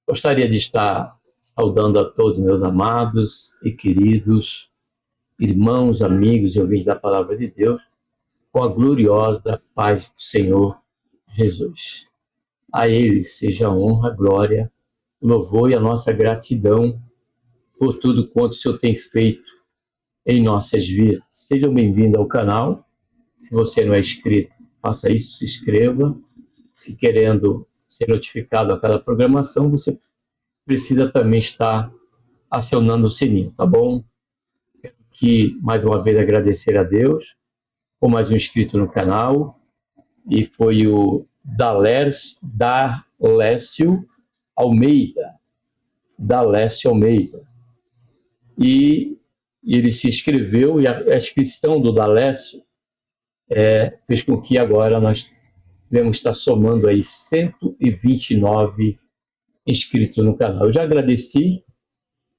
Gostaria de estar saudando a todos meus amados e queridos irmãos, amigos e ouvintes da Palavra de Deus, com a gloriosa paz do Senhor Jesus. A Ele seja a honra, a glória, o louvor e a nossa gratidão por tudo quanto o Senhor tem feito em nossas vidas. Sejam bem-vindos ao canal. Se você não é inscrito, faça isso, se inscreva. Se querendo ser notificado a cada programação, você precisa também estar acionando o sininho, tá bom? Quero aqui, mais uma vez, agradecer a Deus por mais um inscrito no canal, e foi o Dalécio Almeida. Dalécio Almeida. E ele se inscreveu, e a inscrição do Dalécio fez com que agora nós devemos estar somando aí 129 inscritos no canal. Eu já agradeci,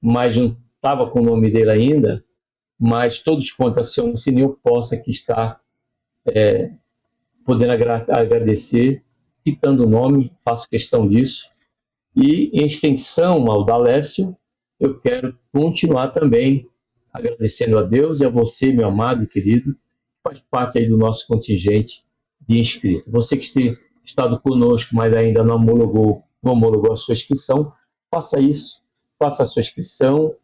mas não estava com o nome dele ainda, mas todos quanto acionam o sininho, eu posso aqui estar podendo agradecer, citando o nome, faço questão disso. E em extensão ao Dalécio, eu quero continuar também agradecendo a Deus e a você, meu amado e querido, que faz parte aí do nosso contingente de inscritos. Você que tem estado conosco, mas ainda não homologou a sua inscrição, faça isso, faça a sua inscrição,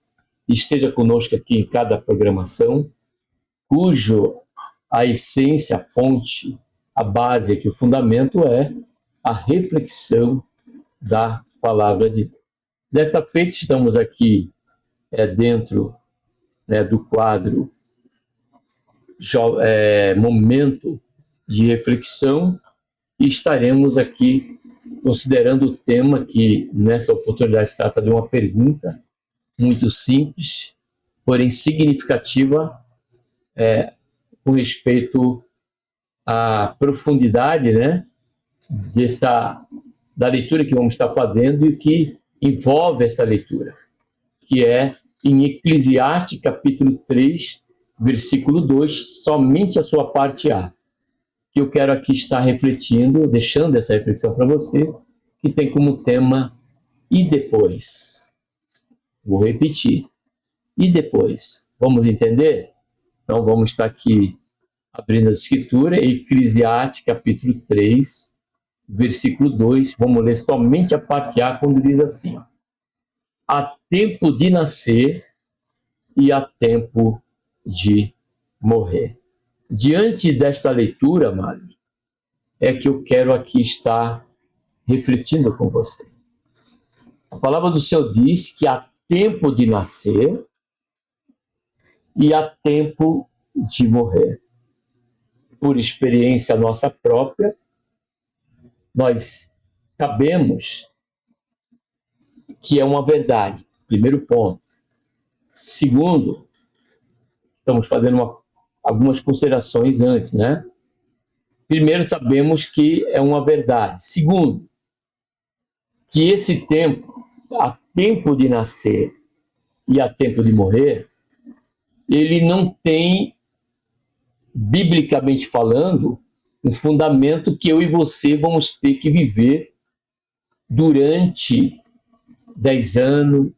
esteja conosco aqui em cada programação, cujo a essência, a fonte, a base aqui, o fundamento é a reflexão da Palavra de Deus. Desta feita, estamos aqui dentro do quadro Momento de Reflexão, e estaremos aqui considerando o tema que, nessa oportunidade, se trata de uma pergunta muito simples, porém significativa, com respeito à profundidade, da leitura que vamos estar fazendo e que envolve essa leitura, que é em Eclesiastes, capítulo 3, versículo 2, somente a sua parte A, que eu quero aqui estar refletindo, deixando essa reflexão para você, que tem como tema "E depois?". Vou repetir. E depois? Vamos entender? Então vamos estar aqui abrindo a escritura, Eclesiastes, capítulo 3, versículo 2, vamos ler somente a parte A, quando diz assim: há tempo de nascer e há tempo de morrer. Diante desta leitura, Mário, é que eu quero aqui estar refletindo com você. A palavra do Senhor diz que há tempo de nascer e há tempo de morrer. Por experiência nossa própria, nós sabemos que é uma verdade. Primeiro ponto. Segundo, estamos fazendo algumas considerações antes, Primeiro, sabemos que é uma verdade. Segundo, que esse tempo, há tempo de nascer e há tempo de morrer, ele não tem, biblicamente falando, um fundamento que eu e você vamos ter que viver durante 10 anos,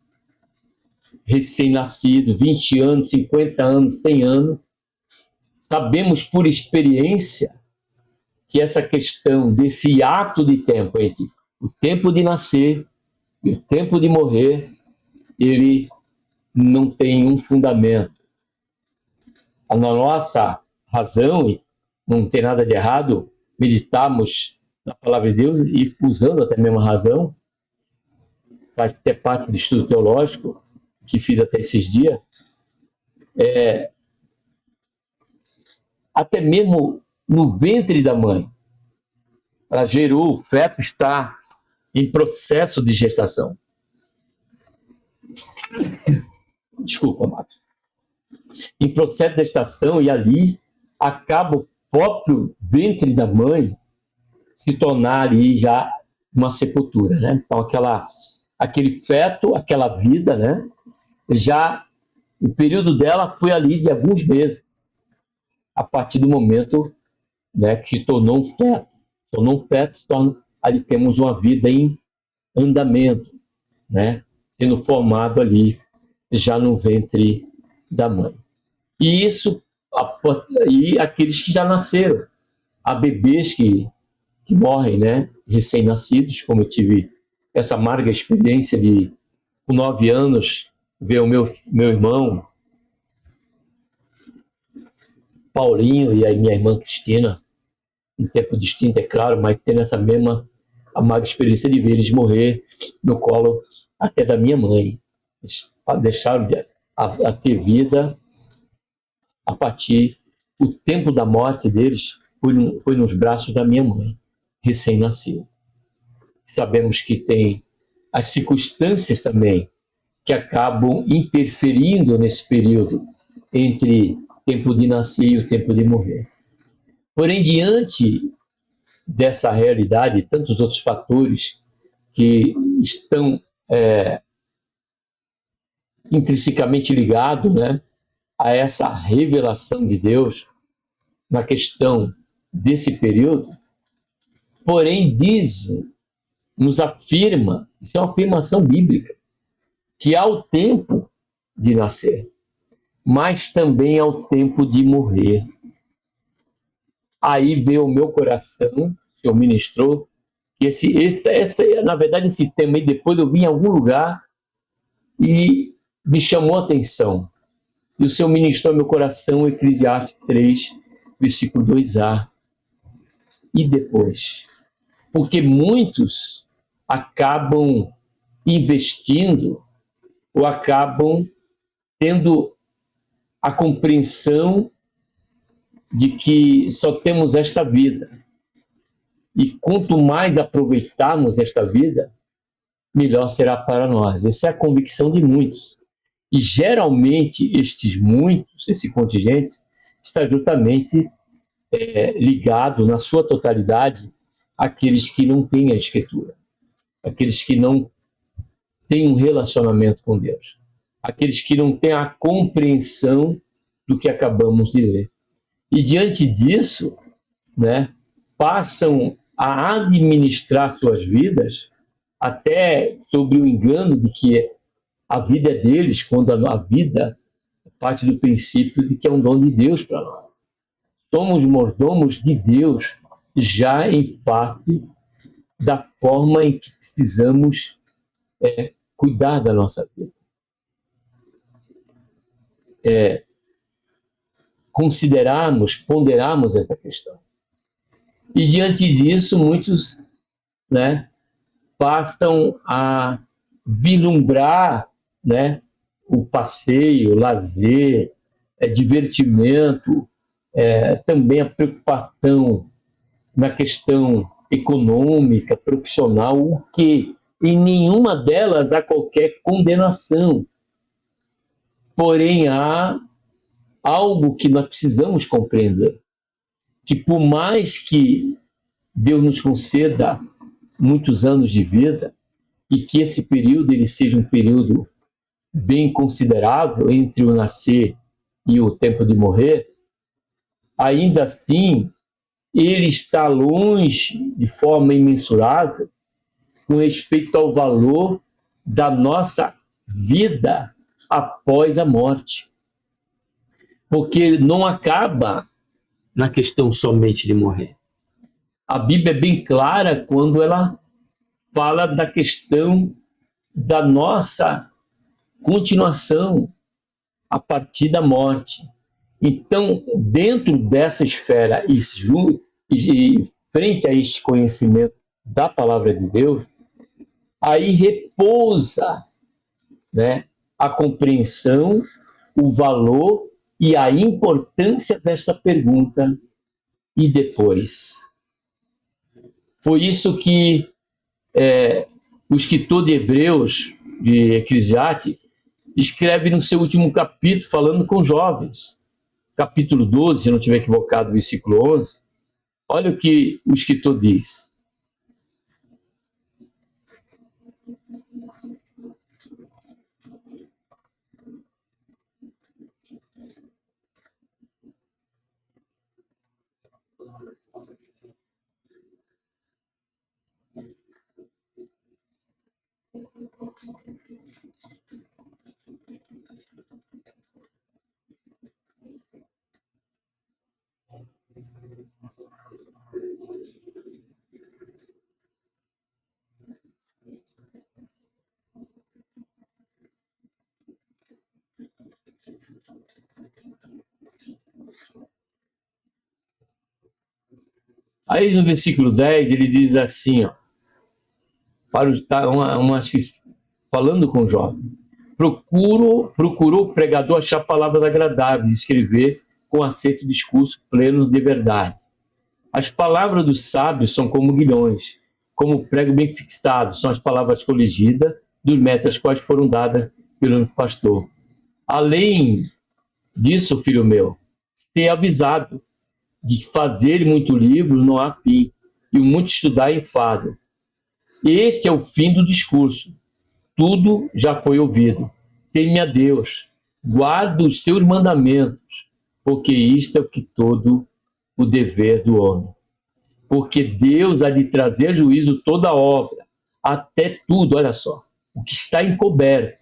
recém-nascido, 20 anos, 50 anos, 100 anos. Sabemos por experiência que essa questão desse ato de tempo, entre o tempo de nascer e o tempo de morrer, ele não tem um fundamento. A nossa razão, e não tem nada de errado, meditarmos na Palavra de Deus e usando até mesmo a razão, faz até parte do estudo teológico que fiz até esses dias, até mesmo no ventre da mãe, ela gerou, o feto está em processo de gestação. Desculpa, amado. Em processo de gestação, e ali acaba o próprio ventre da mãe se tornar ali já uma sepultura, Então, aquele feto, aquela vida, já o período dela foi ali de alguns meses, a partir do momento que se tornou um feto. Se tornou um feto, se torna ali temos uma vida em andamento, né? Sendo formado ali já no ventre da mãe. E isso, e aqueles que já nasceram, há bebês que morrem, né? Recém-nascidos, como eu tive essa amarga experiência de, com 9 anos, ver o meu irmão Paulinho e a minha irmã Cristina, em tempo distinto, é claro, mas tendo essa mesma amarga experiência de ver eles morrer no colo até da minha mãe. Eles deixaram a ter vida a partir o tempo da morte deles foi nos braços da minha mãe, recém-nascido. Sabemos que tem as circunstâncias também que acabam interferindo nesse período entre o tempo de nascer e o tempo de morrer. Porém, diante dessa realidade e tantos outros fatores que estão intrinsecamente ligados, né, a essa revelação de Deus na questão desse período, porém nos afirma, isso é uma afirmação bíblica, que há o tempo de nascer, mas também há o tempo de morrer. Aí veio o meu coração, o Senhor ministrou, que na verdade, esse tema aí, depois eu vi em algum lugar e me chamou a atenção. E o Senhor ministrou ao meu coração, Eclesiastes 3, versículo 2a. E depois? Porque muitos acabam investindo ou acabam tendo a compreensão de que só temos esta vida. E quanto mais aproveitarmos esta vida, melhor será para nós. Essa é a convicção de muitos. E geralmente estes muitos, esse contingente, está justamente ligado na sua totalidade àqueles que não têm a Escritura, aqueles que não têm um relacionamento com Deus, aqueles que não têm a compreensão do que acabamos de ler. E diante disso, né, passam a administrar suas vidas até sobre o engano de que a vida é deles, quando a vida parte do princípio de que é um dom de Deus para nós. Somos mordomos de Deus já em face da forma em que precisamos cuidar da nossa vida. Considerarmos, ponderarmos essa questão. E diante disso, muitos, né, passam a vislumbrar, né, o passeio, o lazer, divertimento, também a preocupação na questão econômica, profissional, o que em nenhuma delas há qualquer condenação. Porém, há algo que nós precisamos compreender, que por mais que Deus nos conceda muitos anos de vida e que esse período ele seja um período bem considerável entre o nascer e o tempo de morrer, ainda assim ele está longe de forma imensurável com respeito ao valor da nossa vida após a morte. Porque não acaba na questão somente de morrer. A Bíblia é bem clara quando ela fala da questão da nossa continuação a partir da morte. Então, dentro dessa esfera e frente a este conhecimento da palavra de Deus, aí repousa, né, a compreensão, o valor e a importância desta pergunta. E depois? Foi isso que o escritor de Hebreus, de Eclesiastes, escreve no seu último capítulo, falando com jovens. Capítulo 12, se não estiver equivocado, versículo 11. Olha o que o escritor diz. Aí no versículo 10 ele diz assim, ó, falando com o jovem, procurou o pregador achar palavras agradáveis, escrever com acerto discurso pleno de verdade. As palavras dos sábios são como guilhões, como prego bem fixado, são as palavras coligidas dos métodos quais foram dadas pelo pastor. Além disso, filho meu, ter avisado de fazer muito livro não há fim, e o muito estudar é enfado. Este é o fim do discurso. Tudo já foi ouvido. Teme a Deus, guarda os seus mandamentos, porque isto é o que todo o dever do homem. Porque Deus há de trazer juízo toda obra, até tudo, olha só, o que está encoberto,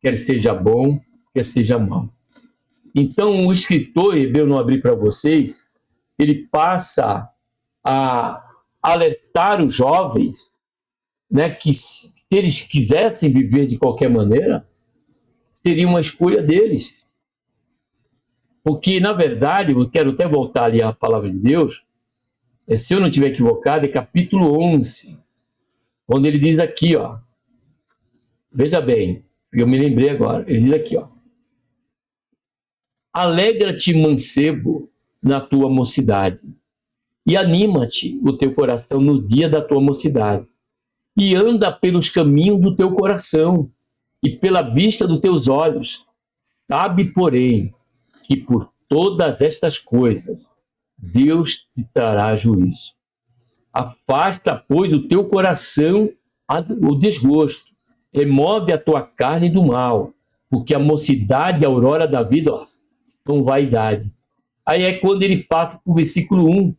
quer seja bom, quer seja mal. Então, o escritor hebreu, não abri para vocês, ele passa a alertar os jovens, né, que se eles quisessem viver de qualquer maneira, seria uma escolha deles. Porque, na verdade, eu quero até voltar ali à palavra de Deus, se eu não estiver equivocado, é capítulo 11, onde ele diz aqui, ó, veja bem, eu me lembrei agora, ele diz aqui, ó, alegra-te, mancebo, na tua mocidade, e anima-te o teu coração no dia da tua mocidade, e anda pelos caminhos do teu coração, e pela vista dos teus olhos. Sabe, porém, que por todas estas coisas Deus te trará juízo. Afasta, pois, o teu coração o desgosto, remove a tua carne do mal, porque a mocidade e a aurora da vida, ó, são vaidade. Aí é quando ele passa para o versículo 1,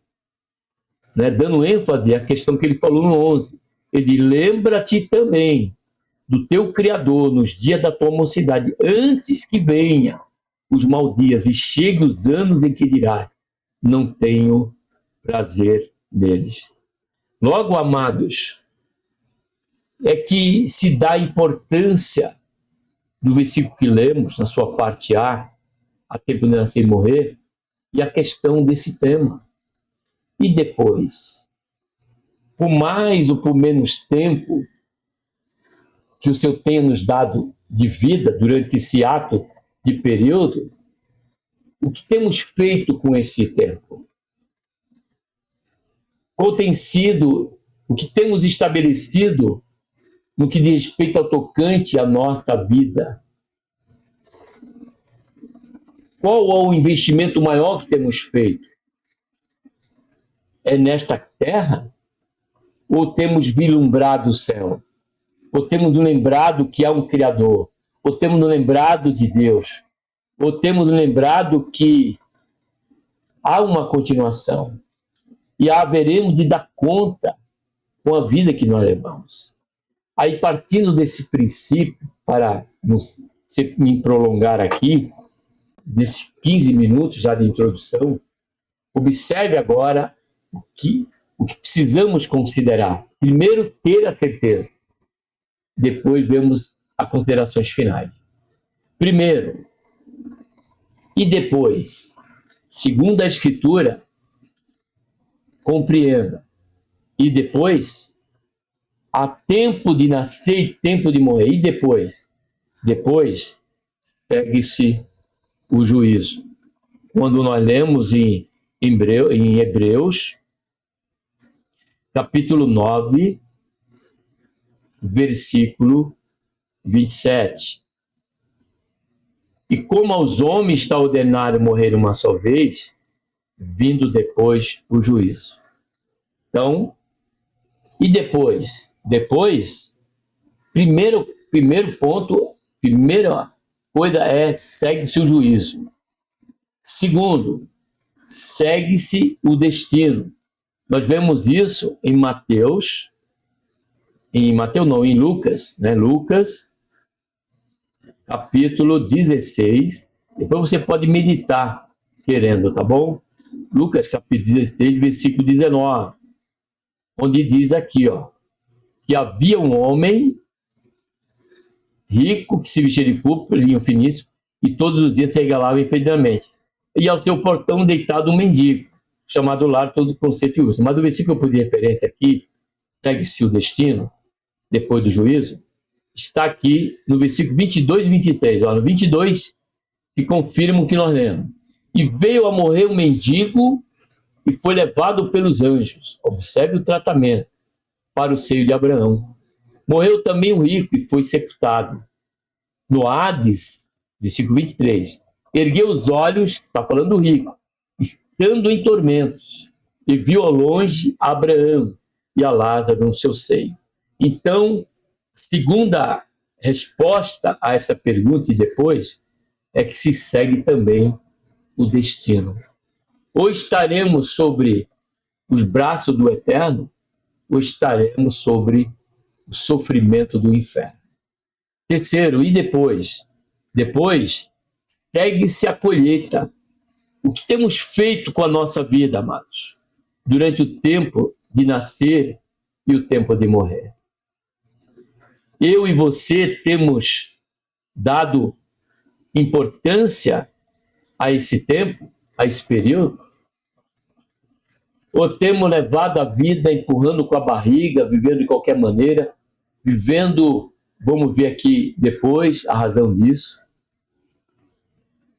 né, dando ênfase à questão que ele falou no 11. Ele diz, lembra-te também do teu Criador nos dias da tua mocidade, antes que venha os maus dias e chegue os anos em que dirás, não tenho prazer neles. Logo, amados, é que se dá importância no versículo que lemos, na sua parte A tempo de nascer e morrer, e a questão desse tema. E depois, por mais ou por menos tempo que o Senhor tenha nos dado de vida durante esse ato de período, o que temos feito com esse tempo? Qual tem sido o que temos estabelecido no que diz respeito ao tocante à nossa vida? Qual é o investimento maior que temos feito? É nesta terra? Ou temos vislumbrado o céu? Ou temos lembrado que há um Criador? Ou temos lembrado de Deus? Ou temos lembrado que há uma continuação? E haveremos de dar conta com a vida que nós levamos. Aí, partindo desse princípio, para me prolongar aqui, nesses 15 minutos já de introdução, observe agora o que precisamos considerar. Primeiro, ter a certeza. Depois, vemos as considerações finais. Primeiro, e depois, segundo a Escritura, compreenda. E depois, há tempo de nascer e tempo de morrer. E depois? Depois, segue-se o juízo. Quando nós lemos em Hebreus, capítulo 9, versículo 27. E como aos homens está ordenado morrer uma só vez, vindo depois o juízo. Então, e depois? Depois, primeiro ponto, primeira coisa é segue-se o juízo. Segundo, segue-se o destino. Nós vemos isso em Lucas, né? Lucas, capítulo 16. Depois você pode meditar, querendo, tá bom? Lucas, capítulo 16, versículo 19, onde diz aqui, ó, que havia um homem rico que se vestia de púrpura, linho finíssimo, e todos os dias se regalava impedidamente. E ao seu portão deitado um mendigo, chamado lar, todo conceito e uso. Mas o versículo que eu pude referência aqui, segue-se o destino, depois do juízo, está aqui no versículo 22 e 23. Ó, no 22, se confirma o que nós lemos. E veio a morrer um mendigo e foi levado pelos anjos. Observe o tratamento para o seio de Abraão. Morreu também um rico e foi sepultado. No Hades, versículo 23, ergueu os olhos, está falando do rico, estando em tormentos, e viu ao longe Abraão e a Lázaro no seu seio. Então, segunda resposta a esta pergunta e depois, é que se segue também o destino. Ou estaremos sobre os braços do Eterno, ou estaremos sobre o sofrimento do inferno. Terceiro, e depois? Depois, segue-se a colheita. O que temos feito com a nossa vida, amados, durante o tempo de nascer e o tempo de morrer? Eu e você temos dado importância a esse tempo, a esse período? Ou temos levado a vida empurrando com a barriga, vivendo de qualquer maneira, vivendo, vamos ver aqui depois a razão disso,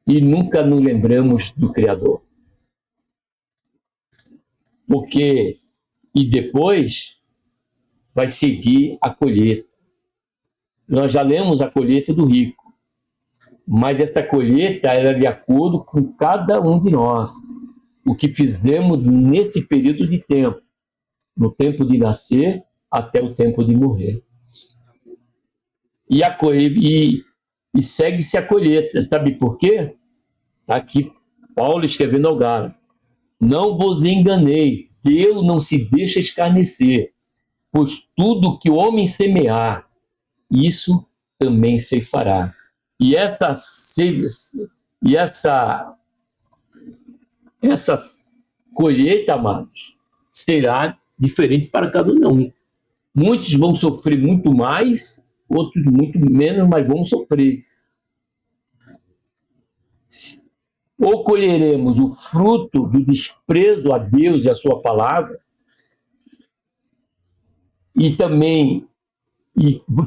e nunca nos lembramos do Criador? Porque, e depois, vai seguir a colheita. Nós já lemos a colheita do rico, mas esta colheita era de acordo com cada um de nós. O que fizemos nesse período de tempo, no tempo de nascer até o tempo de morrer. E segue-se a colheita. Sabe por quê? Está aqui Paulo escrevendo ao Gálatas. Não vos enganeis, Deus não se deixa escarnecer, pois tudo que o homem semear, isso também ceifará. E essa colheita, amados, será diferente para cada um. Muitos vão sofrer muito mais, outros muito menos, mas vão sofrer. Ou colheremos o fruto do desprezo a Deus e a sua palavra, e também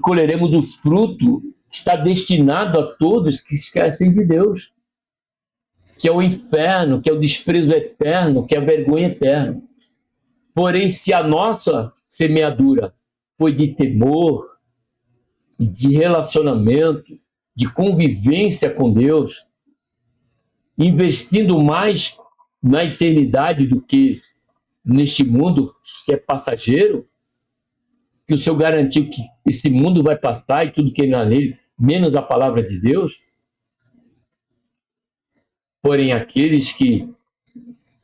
colheremos o fruto que está destinado a todos que esquecem de Deus, que é o inferno, que é o desprezo eterno, que é a vergonha eterna. Porém, se a nossa semeadura foi de temor, de relacionamento, de convivência com Deus, investindo mais na eternidade do que neste mundo que é passageiro, que o Senhor garantiu que esse mundo vai passar e tudo que há nele, menos a palavra de Deus. Porém, aqueles que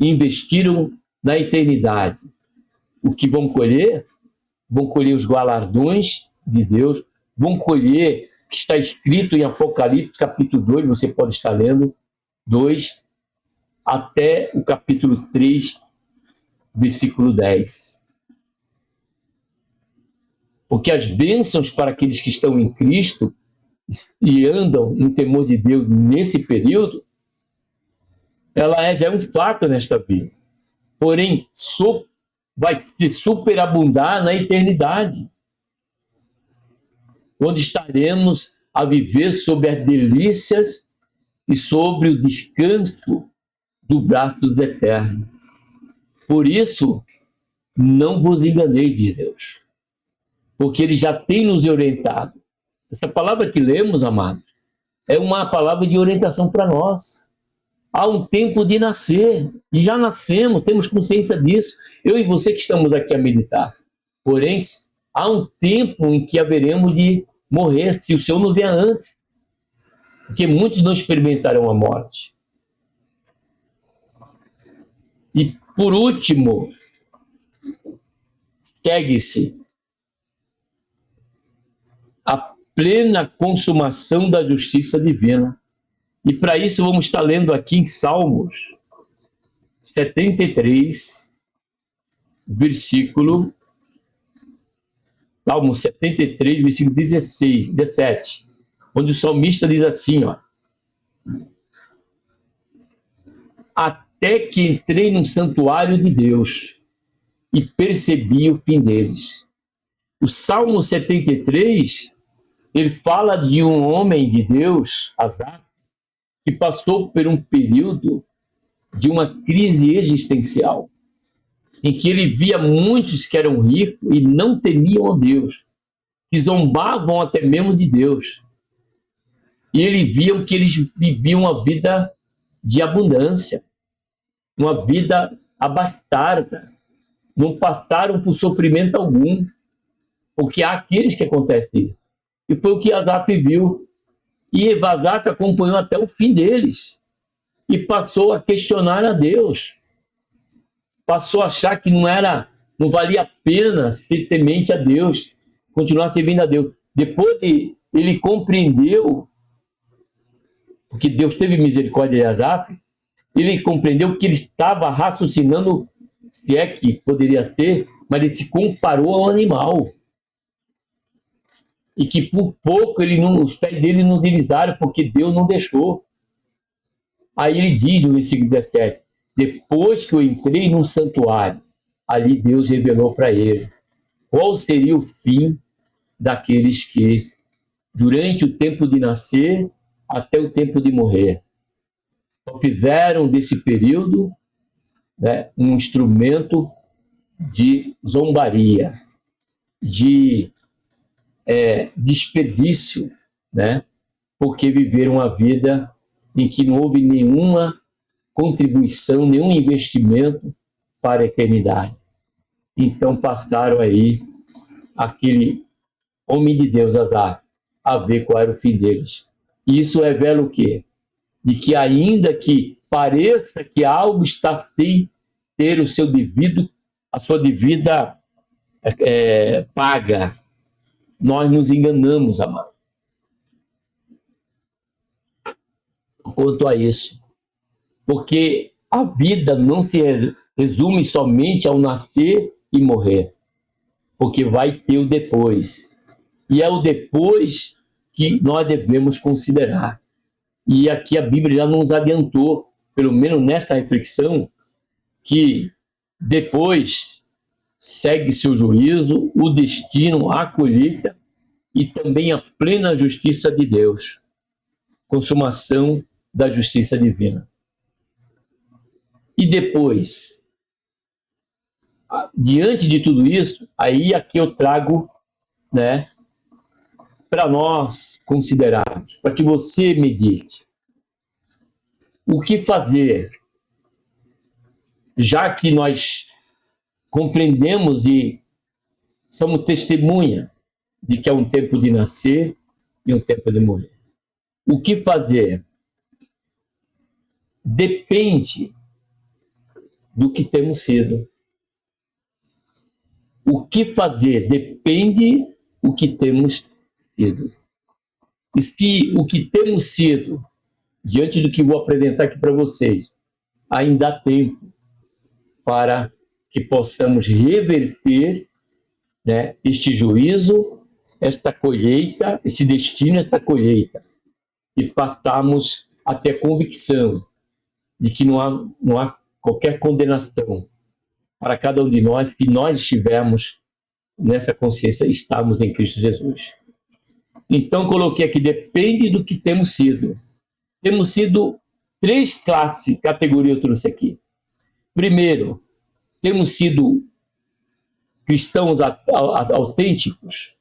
investiram na eternidade, o que vão colher os galardões de Deus, vão colher o que está escrito em Apocalipse, capítulo 2, você pode estar lendo, 2, até o capítulo 3, versículo 10. Porque as bênçãos para aqueles que estão em Cristo e andam no temor de Deus nesse período, ela já é um fato nesta vida. Porém, vai se superabundar na eternidade, onde estaremos a viver sob as delícias e sobre o descanso do braço do Eterno. Por isso, não vos enganeis, diz Deus, porque Ele já tem nos orientado. Essa palavra que lemos, amados, é uma palavra de orientação para nós. Há um tempo de nascer, e já nascemos, temos consciência disso. Eu e você que estamos aqui a meditar. Porém, há um tempo em que haveremos de morrer, se o Senhor não vier antes. Porque muitos não experimentarão a morte. E, por último, segue-se a plena consumação da justiça divina. E para isso vamos estar lendo aqui em Salmos 73, Salmo 73, versículo 17, onde o salmista diz assim, ó: até até que entrei no santuário de Deus e percebi o fim deles. O Salmo 73, ele fala de um homem de Deus, Asaf, que passou por um período de uma crise existencial, em que ele via muitos que eram ricos e não temiam a Deus, que zombavam até mesmo de Deus. E ele via que eles viviam uma vida de abundância, uma vida abastada, não passaram por sofrimento algum, porque há aqueles que acontecem isso. E foi o que Asaf viu. E Asaf acompanhou até o fim deles e passou a questionar a Deus. Passou a achar que não valia a pena ser temente a Deus, continuar servindo a Deus. Depois ele compreendeu, porque Deus teve misericórdia de Asaf, ele compreendeu que ele estava raciocinando, se é que poderia ser, mas ele se comparou ao animal. E que por pouco os pés dele não deslizaram, porque Deus não deixou. Aí ele diz no versículo 17, depois que eu entrei no santuário, ali Deus revelou para ele qual seria o fim daqueles que, durante o tempo de nascer até o tempo de morrer, fizeram desse período, né, um instrumento de zombaria, de desperdício, né? Porque viveram uma vida em que não houve nenhuma contribuição, nenhum investimento para a eternidade. Então passaram aí aquele homem de Deus, Asaf, a ver qual era o fim deles. E isso revela o quê? De que ainda que pareça que algo está sem ter a sua devida paga, nós nos enganamos, amado, quanto a isso. Porque a vida não se resume somente ao nascer e morrer, porque vai ter o depois. E é o depois que nós devemos considerar. E aqui a Bíblia já nos adiantou, pelo menos nesta reflexão, que depois segue-se o juízo, o destino, a colheita e também a plena justiça de Deus, consumação da justiça divina. E depois, diante de tudo isso, aí aqui eu trago, né, para nós considerarmos, para que você medite. O que fazer, já que nós compreendemos e somos testemunha de que é um tempo de nascer e um tempo de morrer. O que fazer depende do que temos sido. O que fazer depende do que temos sido. E se o que temos sido, diante do que vou apresentar aqui para vocês, ainda há tempo para que possamos reverter, né, este juízo, esta colheita, este destino, esta colheita, e passarmos a ter a convicção de que não há qualquer condenação para cada um de nós, que nós estivermos nessa consciência, estamos em Cristo Jesus. Então, coloquei aqui, depende do que temos sido. Temos sido 3 categorias eu trouxe aqui. Primeiro, temos sido cristãos autênticos.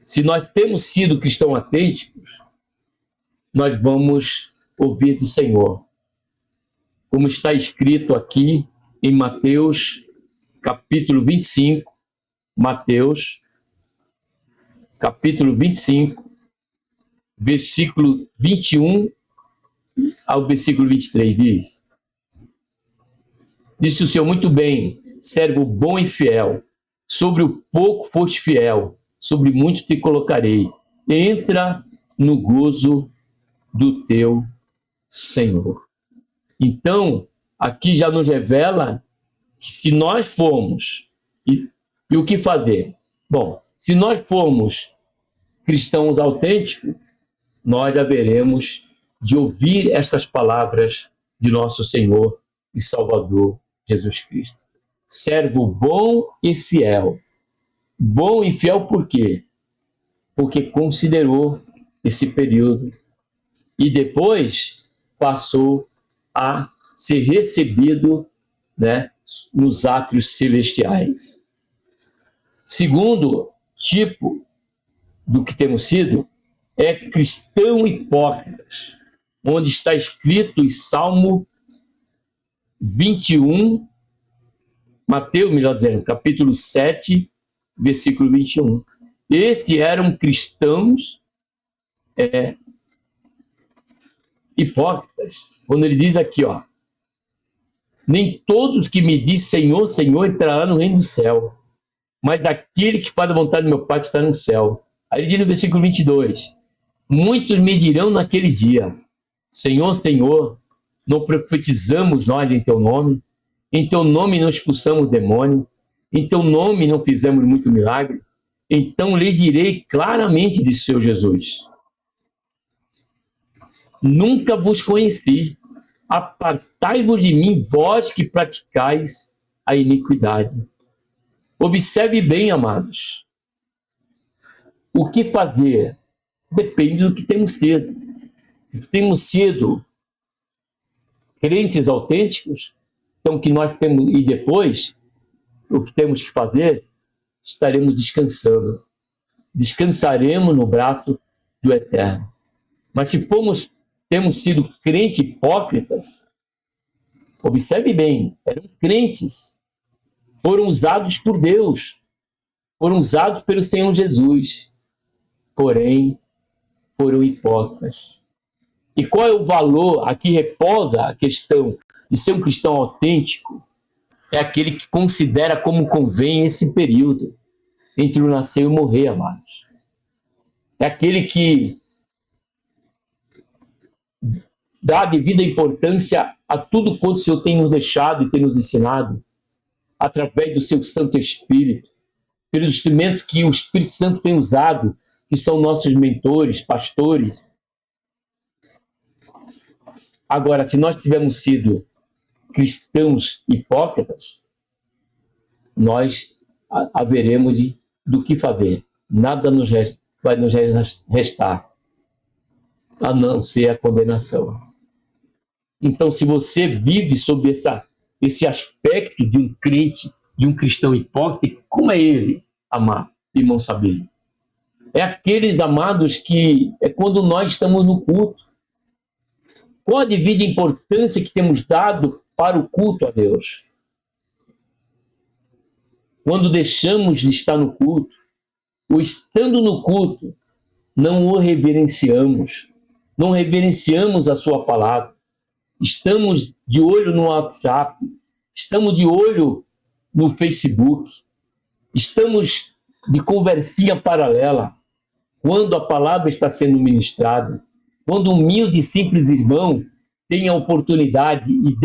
Se nós temos sido cristãos autênticos, nós vamos ouvir do Senhor. Como está escrito aqui em Mateus, capítulo 25, Mateus, capítulo 25, versículo 21 ao versículo 23, diz: Disse o Senhor, muito bem, servo bom e fiel, sobre o pouco foste fiel, sobre muito te colocarei. Entra no gozo do teu Senhor. Então, aqui já nos revela que se nós formos, e o que fazer? Bom, se nós formos cristãos autênticos, nós haveremos de ouvir estas palavras de nosso Senhor e Salvador Jesus Cristo. Servo bom e fiel. Bom e fiel por quê? Porque considerou esse período e depois passou a ser recebido, né, nos átrios celestiais. Segundo tipo do que temos sido é cristão hipócritas, onde está escrito em Salmo 21, Mateus, melhor dizendo, capítulo 7, versículo 21. Estes eram cristãos hipócritas, quando ele diz aqui, ó, nem todos que me dizem Senhor, Senhor entrarão no reino do céu, mas aquele que faz a vontade do meu Pai que está no céu. Aí ele diz no versículo 22, muitos me dirão naquele dia, Senhor, Senhor, não profetizamos nós em teu nome? Em teu nome não expulsamos demônio? Em teu nome não fizemos muito milagre? Então lhe direi claramente, disse o Senhor Jesus, nunca vos conheci, apartai-vos de mim, vós que praticais a iniquidade. Observe bem, amados, o que fazer depende do que temos sido. Se temos sido crentes autênticos, então que nós temos, e depois, o que temos que fazer, estaremos descansando. Descansaremos no braço do Eterno. Mas se temos sido crentes hipócritas, observe bem, eram crentes, foram usados por Deus, foram usados pelo Senhor Jesus, porém foram hipócritas. E qual é o valor? Aqui reposa a questão de ser um cristão autêntico. É aquele que considera como convém esse período entre o nascer e o morrer, amados. É aquele que dá devida importância a tudo quanto o Senhor tem nos deixado e tem nos ensinado, através do seu Santo Espírito, pelos instrumentos que o Espírito Santo tem usado, que são nossos mentores, pastores. Agora, se nós tivermos sido cristãos hipócritas, nós haveremos do que fazer. Nada vai nos restar, a não ser a condenação. Então, se você vive sob esse aspecto de um crente, de um cristão hipócrita, como é ele, amado, irmão Sabino? É aqueles amados que é quando nós estamos no culto. Qual a devida importância que temos dado para o culto a Deus? Quando deixamos de estar no culto, ou estando no culto, não o reverenciamos, não reverenciamos a sua palavra. Estamos de olho no WhatsApp, estamos de olho no Facebook, estamos de conversinha paralela, quando a palavra está sendo ministrada, quando o humilde e simples irmão tem a oportunidade e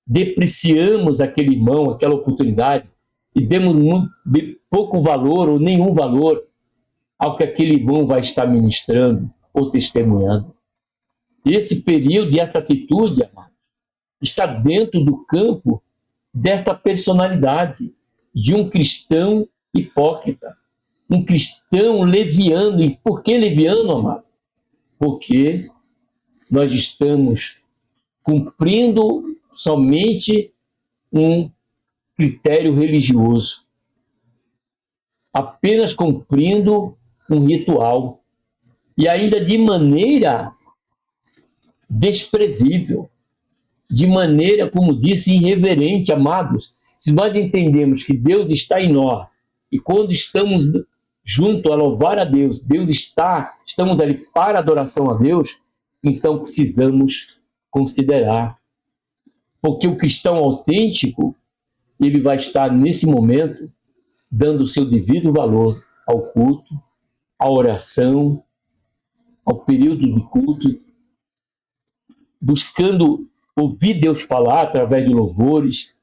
depreciamos aquele irmão, aquela oportunidade, e demos pouco valor ou nenhum valor ao que aquele irmão vai estar ministrando ou testemunhando. Esse período e essa atitude, amado, está dentro do campo desta personalidade de um cristão hipócrita, um cristão leviano. E por que leviano, amado? Porque nós estamos cumprindo somente um critério religioso, apenas cumprindo um ritual, e ainda de maneira desprezível, de maneira, como disse, irreverente, amados. Se nós entendemos que Deus está em nós, e quando estamos junto a louvar a Deus, estamos ali para adoração a Deus, então precisamos considerar. Porque o cristão autêntico, ele vai estar nesse momento dando o seu devido valor ao culto, à oração, ao período de culto, buscando ouvir Deus falar através de louvores,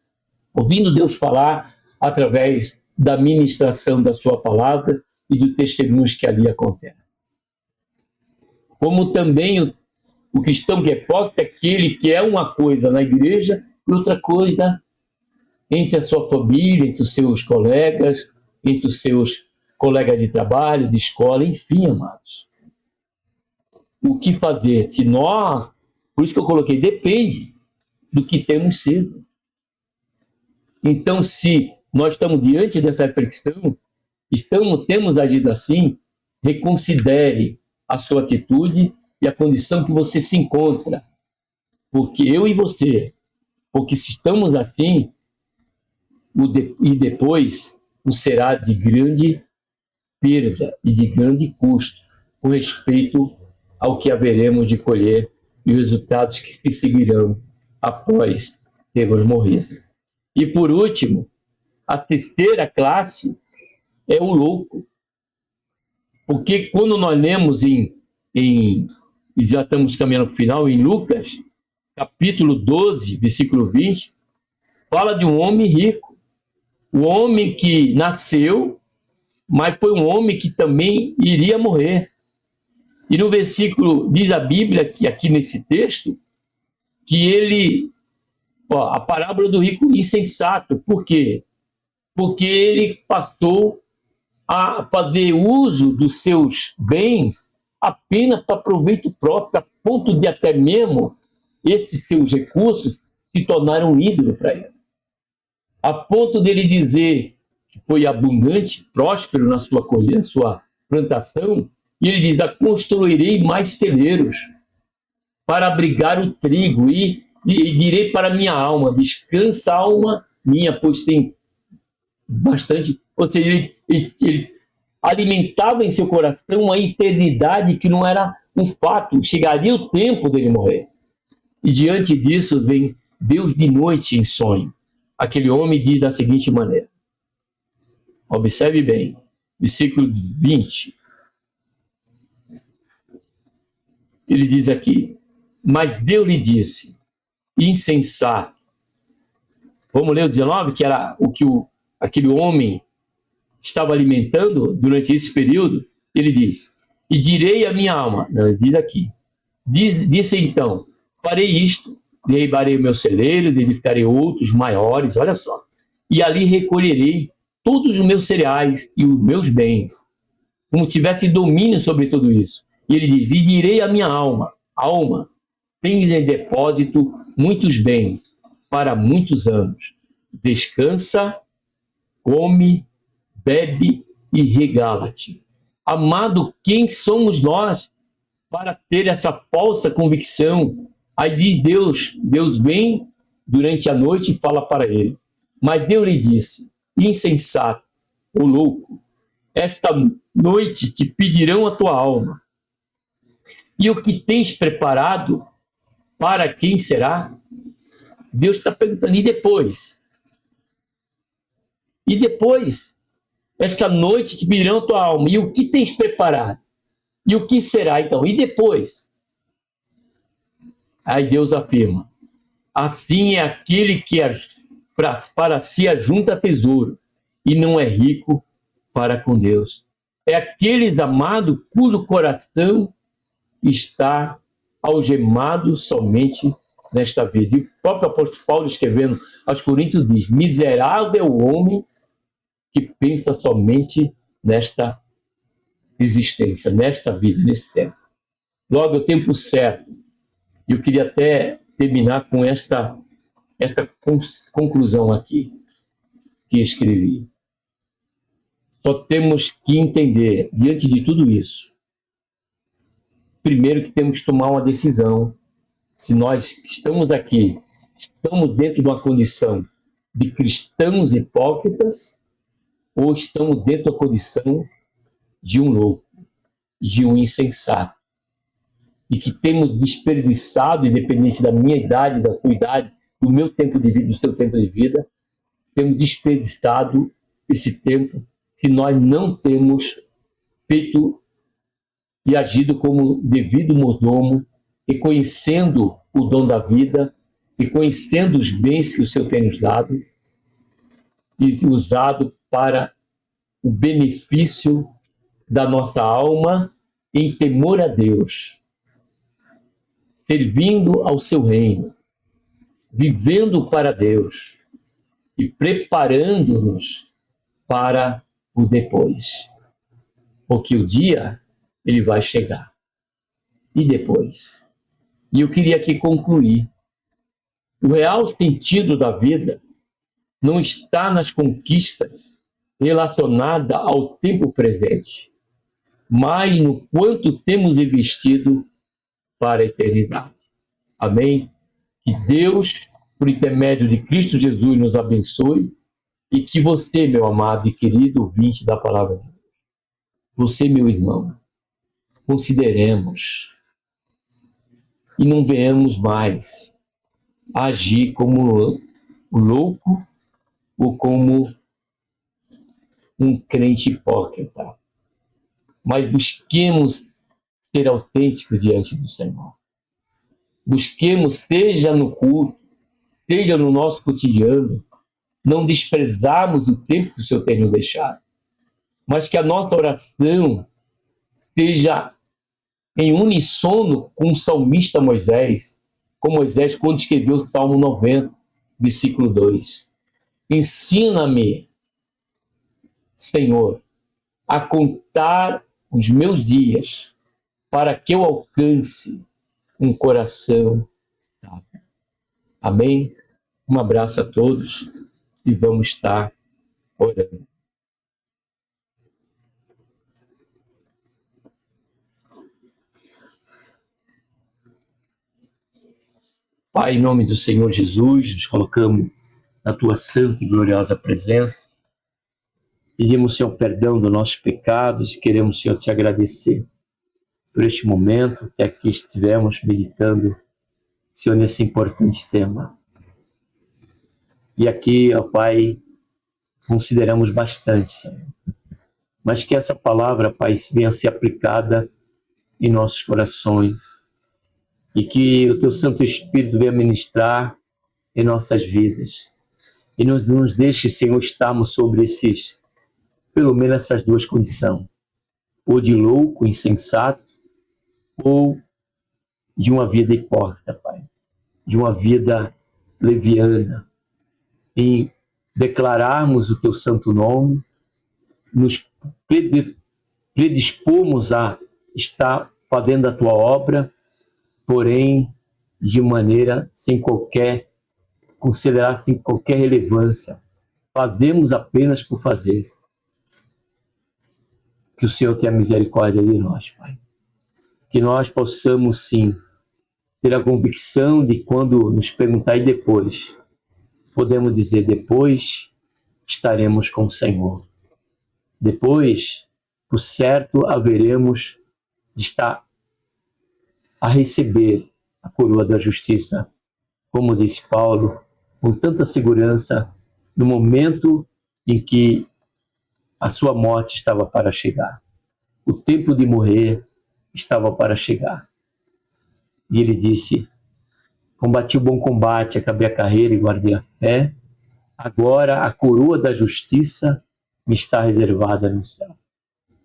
ouvindo Deus falar através da ministração da sua palavra e do testemunho que ali acontece. Como também O cristão que é hipócrita é aquele que é uma coisa na igreja e outra coisa entre a sua família, entre os seus colegas, entre os seus colegas de trabalho, de escola, enfim, amados. O que fazer? Se nós, por isso que eu coloquei, depende do que temos sido. Então, se nós estamos diante dessa reflexão, temos agido assim, reconsidere a sua atitude e a condição que você se encontra. Porque eu e você, porque se estamos assim, e depois nos será de grande perda e de grande custo, com respeito ao que haveremos de colher e os resultados que se seguirão após termos morrido. E por último, a terceira classe é o louco. Porque quando nós lemos e já estamos caminhando para o final, em Lucas, capítulo 12, versículo 20, fala de um homem rico. O homem que nasceu, mas foi um homem que também iria morrer. E no versículo, diz a Bíblia, que aqui nesse texto, que ele, a parábola do rico insensato. Por quê? Porque ele passou a fazer uso dos seus bens apenas para proveito próprio, a ponto de até mesmo esses seus recursos se tornaram um ídolo para ele. A ponto dele dizer que foi abundante, próspero na sua colheita, na sua plantação, e ele diz: construirei mais celeiros para abrigar o trigo, e direi para minha alma: descansa, alma minha, pois tem bastante. Ou seja, ele alimentava em seu coração uma eternidade que não era um fato, chegaria o tempo dele morrer. E diante disso vem Deus de noite em sonho. Aquele homem diz da seguinte maneira, observe bem, versículo 20, ele diz aqui: mas Deus lhe disse, insensato. Vamos ler o 19, que era o que aquele homem estava alimentando durante esse período. Ele diz: e direi à minha alma, não, ele diz aqui, disse então, farei isto, derribarei o meu celeiro, edificarei outros maiores, olha só, e ali recolherei todos os meus cereais e os meus bens, como se tivesse domínio sobre tudo isso. E ele diz: e direi à minha alma, tens em depósito muitos bens para muitos anos, descansa, come, bebe e regala-te. Amado, quem somos nós para ter essa falsa convicção? Aí diz Deus vem durante a noite e fala para ele. Mas Deus lhe disse: insensato, ou louco, esta noite te pedirão a tua alma. E o que tens preparado, para quem será? Deus está perguntando, e depois? E depois? Esta noite te pedirão a tua alma. E o que tens preparado? E o que será então? E depois? Aí Deus afirma: assim é aquele que para si ajunta tesouro e não é rico para com Deus. É aqueles, amado, cujo coração está algemado somente nesta vida. E o próprio apóstolo Paulo, escrevendo aos Coríntios, diz: miserável homem que pensa somente nesta existência, nesta vida, nesse tempo. Logo, é o tempo certo. E eu queria até terminar com esta conclusão aqui, que escrevi. Só temos que entender, diante de tudo isso, primeiro que temos que tomar uma decisão. Se nós estamos aqui, estamos dentro de uma condição de cristãos hipócritas, ou estamos dentro da condição de um louco, de um insensato, e que temos desperdiçado, independente da minha idade, da sua idade, do meu tempo de vida, do seu tempo de vida, temos desperdiçado esse tempo se nós não temos feito e agido como devido mordomo, reconhecendo o dom da vida, reconhecendo os bens que o Senhor tem nos dado e usado para o benefício da nossa alma em temor a Deus. servindo ao seu reino, vivendo para Deus e preparando-nos para o depois. Porque o dia, ele vai chegar. E depois? E eu queria aqui concluir. O real sentido da vida não está nas conquistas relacionadas ao tempo presente, mas no quanto temos investido para a eternidade. Amém? Que Deus, por intermédio de Cristo Jesus, nos abençoe e que você, meu amado e querido ouvinte da palavra de Deus, você, meu irmão, consideremos e não venhamos mais agir como louco ou como um crente hipócrita, mas busquemos ser autênticos diante do Senhor. Busquemos, seja no culto, seja no nosso cotidiano, não desprezarmos o tempo que o Senhor tem nos deixado, mas que a nossa oração esteja em unissono com o salmista Moisés, com Moisés quando escreveu o Salmo 90, versículo 2. Ensina-me, Senhor, a contar os meus dias para que eu alcance um coração sábio. Amém? Um abraço a todos e vamos estar orando. Pai, em nome do Senhor Jesus, nos colocamos na Tua santa e gloriosa presença. Pedimos, Senhor, perdão dos nossos pecados. Queremos, Senhor, Te agradecer por este momento, até aqui estivemos meditando, Senhor, nesse importante tema. E aqui, ó Pai, consideramos bastante, Senhor. Mas que essa palavra, Pai, venha a ser aplicada em nossos corações. E que o Teu Santo Espírito venha ministrar em nossas vidas. E nos deixe, Senhor, estarmos sobre pelo menos essas duas condições. Ou de louco, insensato, ou de uma vida hipócrita, Pai. De uma vida leviana. Em declararmos o Teu santo nome, nos predispomos a estar fazendo a Tua obra, porém, de maneira sem qualquer relevância. Fazemos apenas por fazer. Que o Senhor tenha misericórdia de nós, Pai. Que nós possamos, sim, ter a convicção de quando nos perguntar e depois, podemos dizer, depois estaremos com o Senhor. Depois, por certo, haveremos de estar a receber a coroa da justiça, como disse Paulo, com tanta segurança, no momento em que a sua morte estava para chegar. O tempo de morrer estava para chegar. E ele disse, combati o bom combate, acabei a carreira e guardei a fé. Agora a coroa da justiça me está reservada no céu.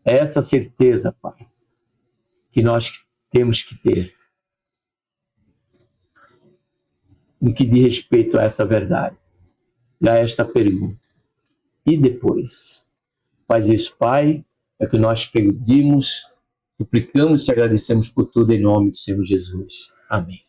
É essa certeza, Pai, que nós temos que ter no que diz respeito a essa verdade e a esta pergunta. E depois? Faz isso, Pai, é o que nós pedimos, suplicamos e te agradecemos por tudo em nome do Senhor Jesus. Amém.